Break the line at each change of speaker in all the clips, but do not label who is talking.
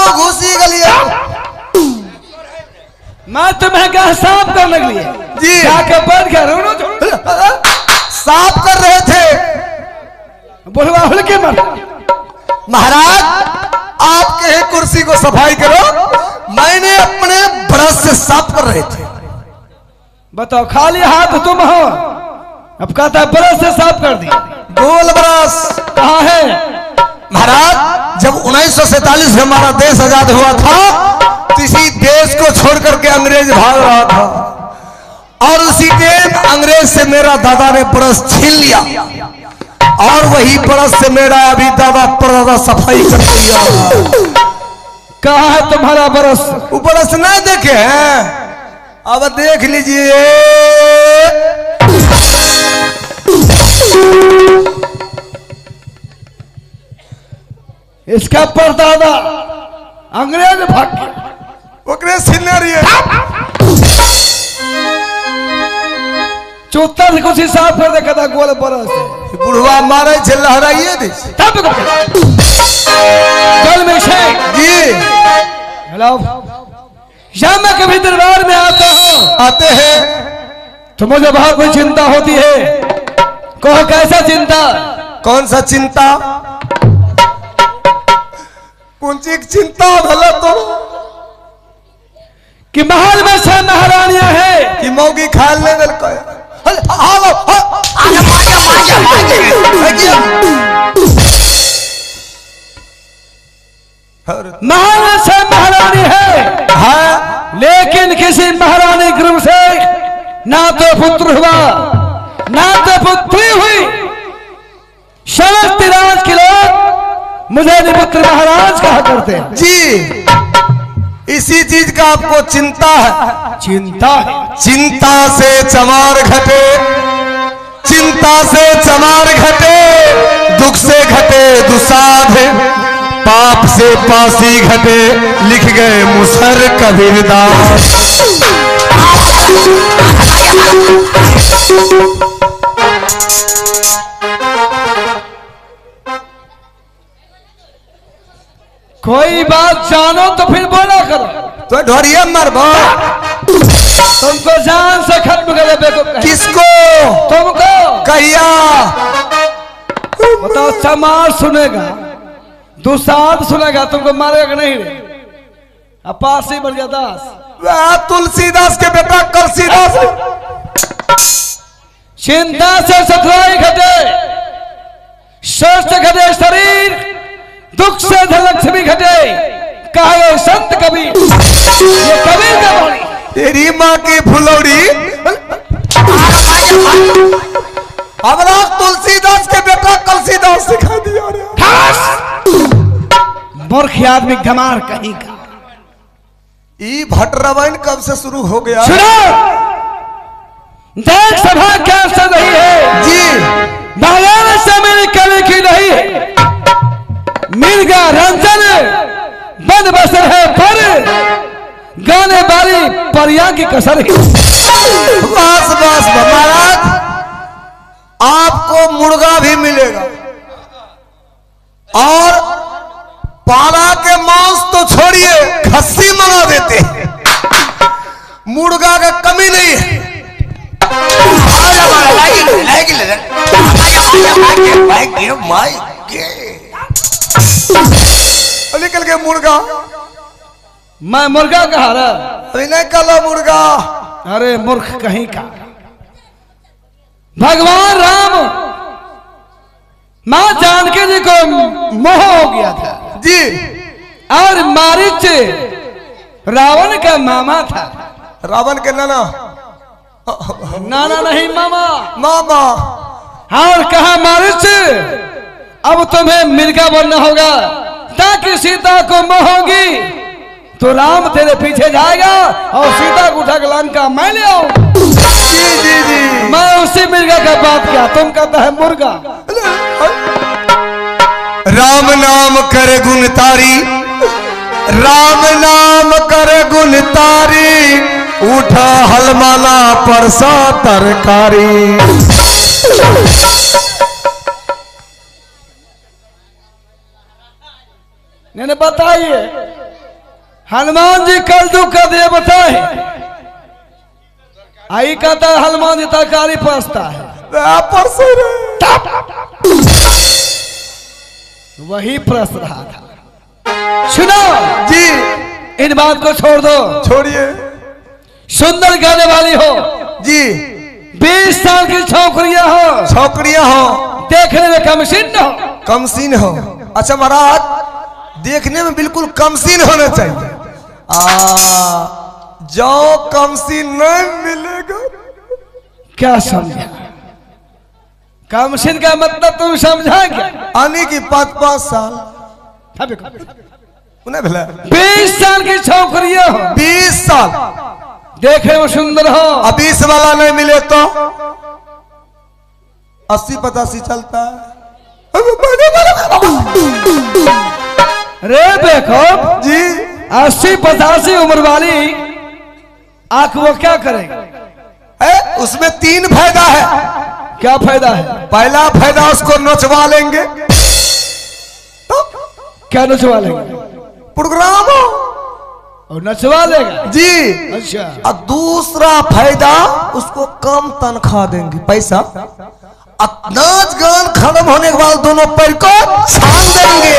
तो घुसी गलिए।
मैं तुम्हें कहा साफ करने के लिए
जी
जाके बैठ गया।
साफ कर रहे थे
बुढ़वा हुल के मर।
महाराज आप कहे कुर्सी को सफाई करो, मैंने अपने ब्रश से साफ कर रहे थे।
बताओ खाली हाथ तुम हो, अब कहता ब्रश से साफ कर दिया।
गोल ब्रश
कहाँ है?
महाराज जब 1947 में हमारा देश आजाद हुआ था तो इसी देश को छोड़ करके अंग्रेज भाग रहा था और उसी टाइम अंग्रेज से मेरा दादा ने ब्रश छीन लिया और वही ब्रश से मेरा अभी दादा परदादा सफाई कर दिया।
कहाँ है तुम्हारा ब्रश?
वो ब्रश नहीं देखे हैं, अब देख लीजिए।
इसका परदादा अंग्रेज भाग गया।
ओकरे छीन रही है।
चौथा से कुछ साफ कर देखा था गोल ब्रश।
बुढ़वा मारे छे लहराइए दे।
जल में से
जी
हेलो, जब मैं कभी दरबार में आता हूँ
आते हैं
तो मुझे बहुत कोई चिंता होती है। कहो कैसा चिंता?
कौन सा चिंता? कौन सी चिंता भला तो
कि महल में से महारानियां हैं
कि मौगी खा ले
महल में से महारानी है
हाँ,
लेकिन किसी महारानी गृह से ना तो पुत्र हुआ ना तो पुत्री हुई। समस्त राज के लोग मुझे निपुत्र महाराज कहा करते हैं।
जी इसी चीज का आपको चिंता है?
चिंता है।
चिंता से चमार घटे, चिंता से चमार घटे, दुख से घटे दुसाध, पाप से पासी घटे, लिख गए मुसर कबीरदास।
कोई बात जानो तो फिर बोला करो।
तो ढोरिया मरबो।
तुमको जान से खत्म करे बेवकूफ।
किसको?
तुमको।
कहिया?
बताओ चमार सुनेगा, दुसाध सुनेगा, तुमको मारेगा नहीं रे? अपासी बढ़ गया दास।
वह तुलसीदास के बेटा कलसीदास।
चिंता से सतराई घटे, स्वस्थ घटे शरीर, दुख से धनलक्ष्मी घटे, कहा संत कबीर। ये कबीर का वाणी।
तेरी माँ की फुलौड़ी। हमारा तुलसीदास के बेटा कलसीदास सिखा दिया रे।
मूर्ख आदमी गमार कहीं का।
ई भट्ट रामायण कब से शुरू हो गया?
सुनो, देख सभा क्या चल रही है
जी।
बाजार से मेरी कवि की नहीं है। मिर्गा रंजन बन बसर है पर गाने वाली परियां की कसर है।
बस बस महाराज आपको मुर्गा भी मिलेगा और पाला के मांस तो छोड़िए, खस्सी मंगा देते हैं। मुर्गा का कमी नहीं है। निकल गए मुर्गा।
मैं मुर्गा कहा रहा?
अभी नहीं कलो मुर्गा।
अरे मूर्ख कहीं का। भगवान राम मां जानकी जी को मोह हो गया था
जी।
और मारीच रावण का मामा था।
रावण के नाना?
नाना नहीं मामा।
मामा।
और कहा मारीच अब तुम्हें मिर्गा बनना होगा ताकि सीता को मोह होगी तो राम तेरे पीछे जाएगा और सीता को उठा के लंका मैं ले आऊं।
जी जी जी।
मैं उसी मिर्गा का बात किया, तुम कहता है मुर्गा।
राम नाम करे गुण तारी, राम नाम करे गुण तारी, उठा हलमाना परसा तरकारी।
मैंने बताइए हनुमान जी कल दुख का दे बताए आई कहता है हनुमान जी तरकारी परसता है वही परस रहा था। सुनो
जी
इन बात को छोड़ दो,
छोड़िए
सुंदर गाने वाली हो
जी,
20 साल की छोकरियां हो,
छोकरियां हो,
देखने में कमसीन हो,
कमसीन हो। अच्छा महाराज देखने में बिल्कुल कमसीन होना चाहिए। जो कमसीन नहीं मिलेगा
क्या समझा? कमसीन का मतलब तुम समझा क्या?
आने की 5-5 साल उन्हें भला
20 साल की छोकरियां हो,
20 साल
देखने में सुंदर हो,
अब 20 वाला नहीं मिले तो 80-85 चलता है।
रे देखो
जी
80-85 उम्र वाली आंख वो क्या करेगा?
उसमें 3 फायदा है।
क्या फायदा है?
पहला फायदा उसको नोचवा लेंगे,
क्या नचवा लेंगे?
प्रोग्राम हो
और नचवा लेगा
जी।
अच्छा,
और दूसरा फायदा उसको कम तनख्वाह देंगे, पैसा। नाच गान खत्म होने के बाद दोनों पैर को छान देंगे,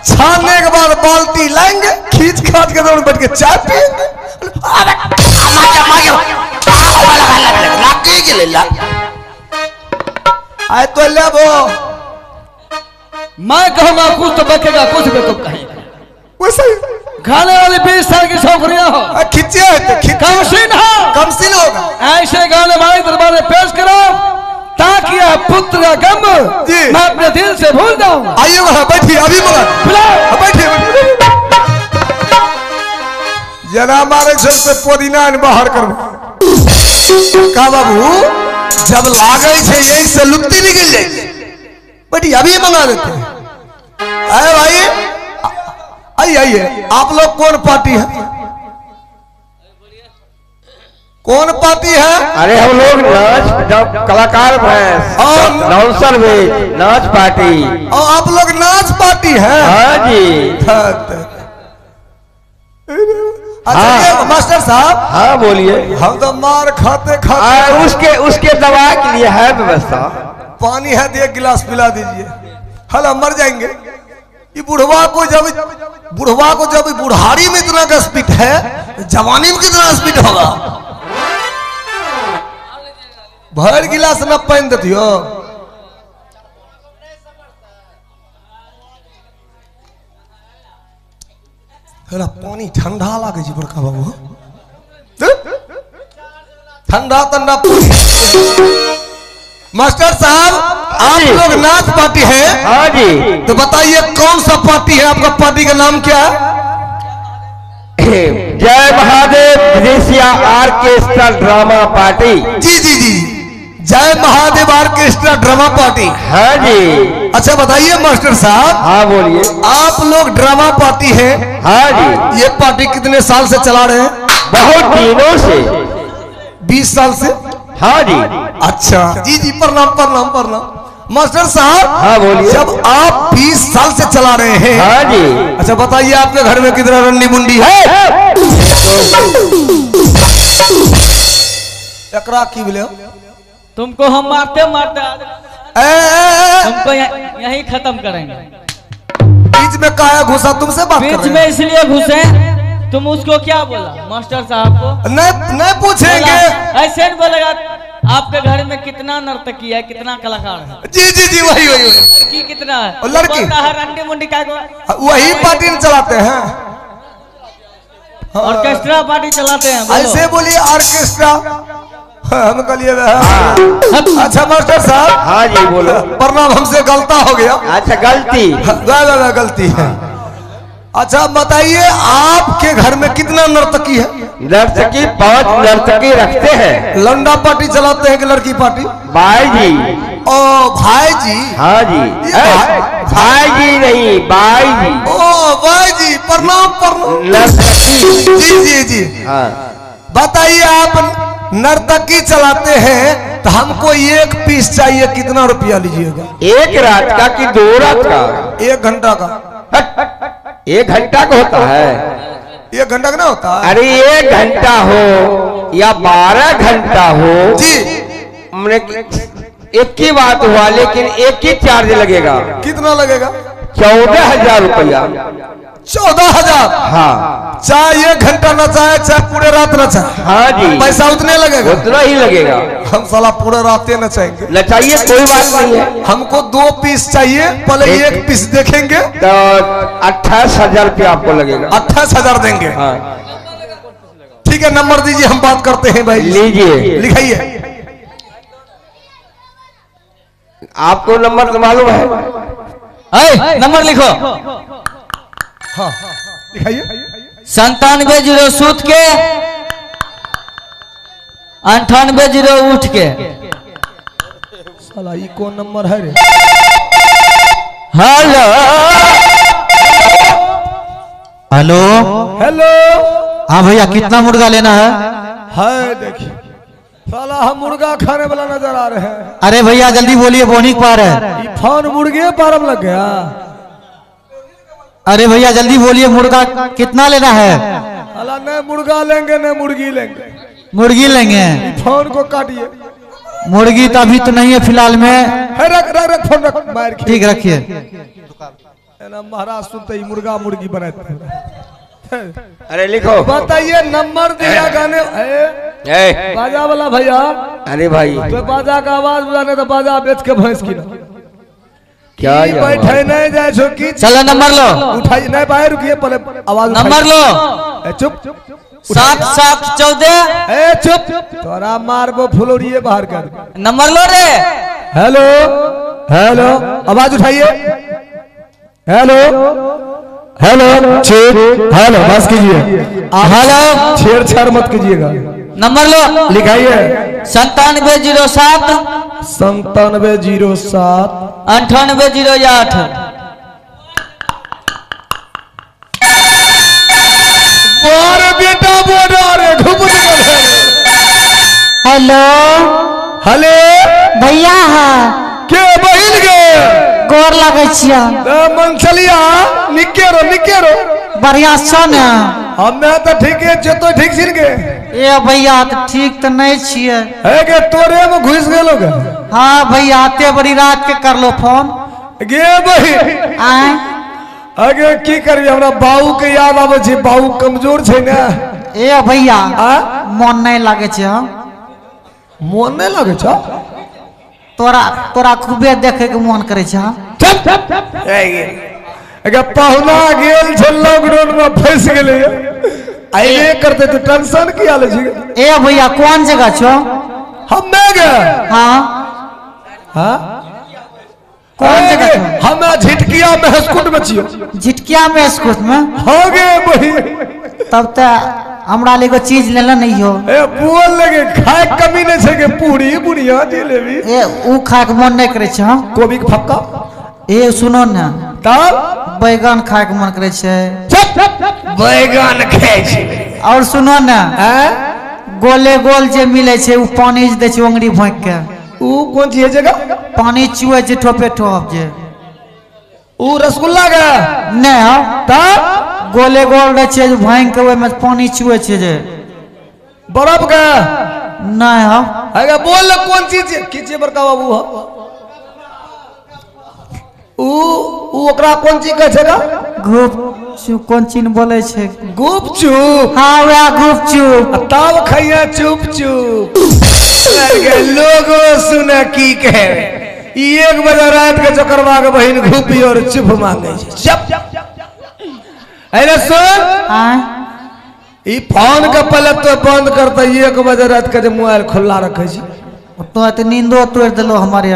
छानने के बाद बाल्टी लाएंगे, खींच खाच के दोनों बैठ के चाय पिएंगे। आए तो ले वो
मैं कहूंगा कुछ तो बकेगा, कुछ बेकूफ कहेगा।
वैसे ही
खाने वाली 20 साल की छोकरियां हो,
खिंचे
कमसीन हो,
कमसीन होगा।
ऐसे गाने वाले दरबार में पेश करो ताकि यह पुत्र का गम
जी
मैं अपने दिल से भूल जाऊं।
आइए वहां बैठिए, अभी मगर बैठिए। जना मारे छल पे पुदीना बाहर करो का बाबू, जब लागे छे यही से लुत्ती निकल जाए। बैठिए अभी मंगा देते हैं। आए भाई आइए आइए। आप लोग कौन पार्टी है? कौन पार्टी है?
अरे हम लोग नाच कलाकार हैं, डांसर भी नाच पार्टी।
और आप लोग नाच पार्टी है?
हाँ जी।
अच्छा ये मास्टर साहब।
हाँ बोलिए।
हम तो मार खाते खाते
उसके दवा के लिए है व्यवस्था।
पानी है तो 1 गिलास पिला दीजिए। हल मर जाएंगे। ये बुढ़वा को जब बुढ़ारी में इतना का स्पीड है, जवानी में कितना स्पीड होगा? भर गिलास न पहन देती हो। पानी ठंडा लागे जी बड़का बाबू, ठंडा ठंडा। मास्टर साहब आप लोग नाच पार्टी है?
हाँ जी।
तो बताइए कौन सा पार्टी है? आपका पार्टी का नाम क्या है?
जय महादेव विदेशिया ऑर्केस्ट्रा ड्रामा पार्टी।
जी जी जी, जय महादेव ऑर्केस्ट्रा ड्रामा पार्टी।
हाँ जी।
अच्छा बताइए मास्टर साहब।
हाँ बोलिए।
आप लोग ड्रामा पार्टी है?
हाँ जी।
ये पार्टी कितने साल से चला रहे हैं?
बहुत दिनों से।
20 साल से?
हाँ जी।
अच्छा जी जी, प्रणाम प्रणाम प्रणाम। मास्टर साहब
हाँ बोलिए।
जब आप 20 साल से चला रहे हैं,
हाँ जी।
अच्छा बताइए आपके घर में कितना रंडी मुंडी है? एकरा की बोले?
तुमको हम मारते मारते तुमको यहीं खत्म करेंगे।
बीच में काया घुसा? तुमसे बात कर
बीच
रहे
में
हैं।
इसलिए घुसे, तुम उसको क्या बोला मास्टर साहब को?
नहीं पूछेंगे।
ऐसे नहीं बोलेगा आपके घर में कितना नर्तकी है, कितना कलाकार है?
जी जी जी, वही वही वही।
लड़की कितना है?
और लड़की?
बोलता है रंडी मुंडी का
वही पार्टी चलाते हैं।
ऑर्केस्ट्रा पार्टी चलाते हैं। बोलो।
ऐसे बोलिए ऑर्केस्ट्रा। हम कहिए अच्छा मास्टर साहब।
हाँ जी बोलो।
प्रणाम, हमसे गलता हो गया।
अच्छा गलती।
गलती है। अच्छा बताइए आपके घर में कितना नर्तकी है?
नर्तकी 5 नर्तकी रखते हैं।
लंडा पार्टी चलाते हैं कि लड़की पार्टी?
भाई जी।
ओ भाई जी।
हाँ जी। भाई जी नहीं, भाई जी।
ओ भाई जी, प्रणाम प्रणाम।
नर्तकी।
जी जी जी।
हाँ
बताइए आप नर्तकी चलाते हैं तो हमको 1 पीस चाहिए, कितना रुपया लीजिएगा?
1 रात का कि 2 रात का?
1 घंटा का।
1 घंटा का होता है?
1 घंटा का ना होता है?
अरे 1 घंटा हो या 12 घंटा हो
जी,
हमने एक ही बात हुआ, लेकिन एक ही चार्ज लगेगा।
कितना लगेगा?
14,000 रुपया।
14,000?
हाँ
चाहे 1 घंटा न चाहे, चाहे पूरे रात न चाहे,
हाँ जी,
पैसा उतने लगेगा।
उतना ही लगेगा।
हम साला पूरे रात न चाहेंगे,
न चाहिए कोई बात नहीं है।
हमको 2 पीस चाहिए, पहले 1 पीस देखेंगे
तो 28,000 रुपया आपको लगेगा।
28,000 देंगे।
हाँ
ठीक है, नंबर दीजिए, हम बात करते हैं भाई।
लीजिए,
लिखाइए।
आपको नंबर तो मालूम है?
नंबर लिखो।
हाँ लिखाइए।
97 के 98 उठ के।
साला ये कौन नंबर है रे?
Hello
hello.
हेलो।
हाँ भैया, कितना मुर्गा लेना है?
है देखिए, साला हम मुर्गा खाने वाला नजर आ रहे हैं।
अरे भैया जल्दी बोलिए, बोनी पार है।
ये फोन मुर्गे फार्म लग गया।
अरे भैया जल्दी बोलिए, मुर्गा कितना लेना है?
साला न मुर्गा लेंगे न मुर्गी लेंगे,
मुर्गी लेंगे।
फोन को काटिए।
मुर्गी तो अभी तो नहीं है फिलहाल में।
है, रख रख रख फोन रख, मार खींच।
ठीक रखिए।
ना महाराज सुनते ही मुर्गा मुर्गी बनाते।
अरे लिखो।
बताइए नंबर दिया गाने।
ए,
बाजा वाला भैया,
अरे भाई
तो बाजा का आवाज बुलाने तो बाजा बेच के भैंस की ना।
क्या
की बैठे नहीं जाए छो की।
चलो नंबर लो।
उठाइए, नहीं बाहर रुकिए, पहले आवाज
नंबर लो।
ए, चुप।
7714।
ए चुप, तोरा मारबो फुलोरिए बाहर कर।
नंबर लो रे।
हेलो हेलो, आवाज उठाइए। हेलो हेलो, हेलो बस कीजिए। हेलो, छेड़छाड़ मत कीजिएगा।
नंबर लो।
लिखाइए।
9707
9707
9808।
बोर बेटा बोरा रे घुमत गए।
हेलो
हेलो
भैया,
के बहिन गे
गोर लगे छिया।
मनचलिया निके रो
बढ़िया छो ने?
हमें तो ठीक है, तो ठीक छिन गे।
ए भैया तो ठीक तो नहीं छिए।
है गे, तोरे में घुस गेलो गे।
हाँ भैया, आते बड़ी रात के कर लो फोन।
गे बहिन,
आए
आगे की करिए, हमरा बाऊ के याद आवे छै। बाऊ कमजोर छै ने।
ए भैया,
आ
मन नहीं लगे छे। हाँ?
मन नहीं लगे छ?
तोरा खूबे देखे के मन करे छे। हाँ?
अगर पहुना गेल छै, लॉकडाउन में फंस गेले। आइए करते तो टेंशन किया ले छी।
ए भैया, कौन जगह छो?
हम में गे।
हाँ,
हां,
कौन जगह छो?
हम झिटकिया में हस्कुट में छियो।
झिटकिया में स्कूट में?
हो गे बही।
तब तो हमरा लेगो चीज लेला नहीं हो।
ए बोल लगे, खाए कमी नहीं छै के, पूरी बुनिया जिलेबी।
ए ऊ खाए के मन नहीं करे छे। हाँ?
कोबी के फक्का।
ए सुनो ना,
तब
बैगन खाए के मन करे छे।
बैगन खाए छी।
और सुनो ना,
हैं?
गोले गोल जे मिले छे, ऊ पानी जे दे छे उंगली भोंक के।
ऊ कौन चीज है जगह?
पानी चुए छे ठोपे ठोप जे।
ऊ रसगुल्ला का
नहीं हो,
तब
गोले गोल रहे छे, भोंक के ओय में पानी चुए छे जे।
बर्फ का
नहीं हो,
अगर बोल कौन चीज है? कीजिए बड़का बाबू हो। ऊ ओकरा कौन चीज कहे छेगा?
गुपचुप कौन चीज बोले छे?
गुपचुप।
हाँ वह गुपचुप।
तब खाइए चुप चुप। लोगो सुने की कहे। 1 बजे रात के चकरवा के बहिन घूपी और चुप मांगे छे। अरे सुन,
आए
ई फोन के पहले तो बंद करता। 1 बजे रात के मोबाइल खुला रखे छी।
तो तो नींदो तोड़ दिलो हमारे।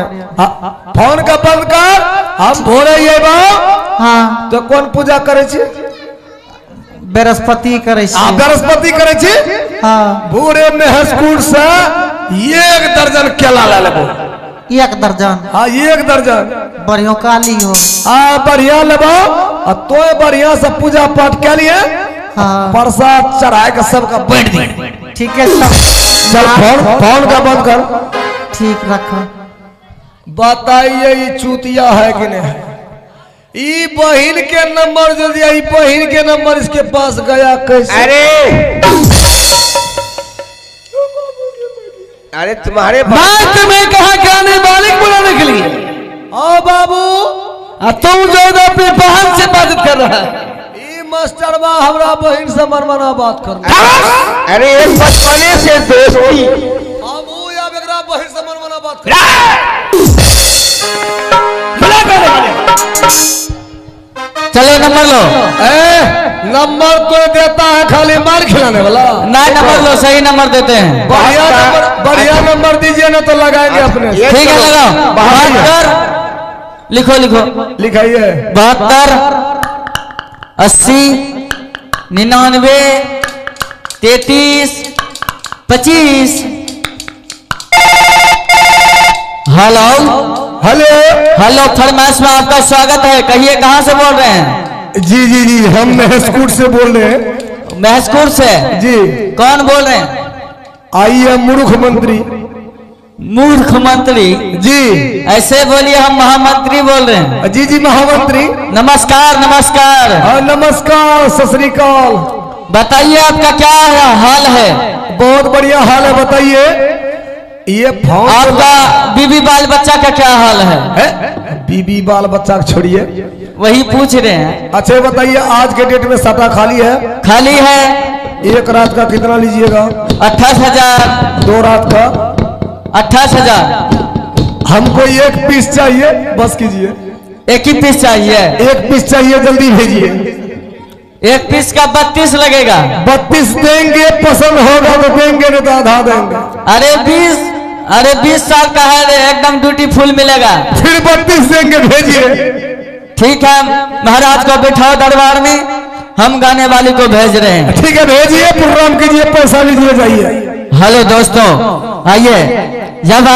फोन का बंद कर। हम भोरे ये
हाँ,
तो कौन पूजा करे छी?
बृहस्पति करे छे।
बृहस्पति करे छी।
हाँ,
भोरे में स्कूल से 1 दर्जन केला ला लेबो।
1 दर्जन?
हाँ 1 दर्जन।
बढ़िया काली हो।
बढ़िया लेबो। तो बढ़िया से पूजा पाठ के लिए
हाँ
प्रसाद चढ़ाए के सबका बैठ दी।
ठीक है, सब
चल फोन का बंद कर।
ठीक रखो।
बताइए ये चूतिया है कि नहीं? ई बहन के नंबर जो दिया, ई बहन के नंबर इसके पास गया कैसे?
अरे तुम्हारे
मैं तुम्हें कहा ज्ञानी मालिक बुलाने के लिए।
हाँ बाबू,
तुम जो अपनी बहन से बात कर रहा है।
ई मास्टर बा हमरा बहन से मनमना बात कर।
अरे बचपने से दोस्ती।
बाबू या बेगरा बहन से मनमना बात कर।
चलो नंबर लो।
नंबर कोई देता है खाली मार खिलाने वाला?
नहीं नंबर लो, सही नंबर देते हैं।
बढ़िया नंबर दीजिए ना तो लगाएंगे अपने।
ठीक है लगाओ। 72 लिखो लिखो
लिखाइए।
72 80 99 33 25। हेलो
हेलो
हेलो, फरमाइश में आपका स्वागत है। कहिए कहाँ से बोल रहे हैं?
जी जी जी, हम महसकूट से बोल रहे हैं।
महसकूट से
जी।
कौन बोल रहे हैं?
आइए मूर्ख मंत्री।
मूर्ख मंत्री?
जी
ऐसे बोलिए, हम महामंत्री बोल रहे हैं।
जी जी महामंत्री।
नमस्कार नमस्कार।
हाँ नमस्कार, सत श्री अकाल।
बताइए आपका क्या हाल है?
बहुत बढ़िया हाल है, बताइए। ये फोन
आपका बीबी बाल बच्चा का क्या हाल है?
बीबी बाल बच्चा छोड़िए,
वही पूछ रहे हैं।
अच्छा बताइए, आज के डेट में सटा खाली है?
खाली है।
एक रात का कितना लीजिएगा?
28,000।
2 रात का
28,000।
हमको एक पीस चाहिए, बस कीजिए।
एक ही पीस चाहिए?
एक पीस चाहिए, जल्दी भेजिए।
एक पीस का 32 लगेगा।
32 देंगे, पसंद होगा तो देंगे, नहीं तो आधा देंगे।
अरे 20 साल का है, एकदम ड्यूटी फुल मिलेगा।
फिर 32 देंगे, भेजिए।
ठीक है, महाराज को बिठाओ दरबार में, हम गाने वाले को भेज रहे हैं।
ठीक है, भेजिए, प्रोग्राम कीजिए, पैसा लीजिए, जाइए।
हेलो दोस्तों, आइए। जब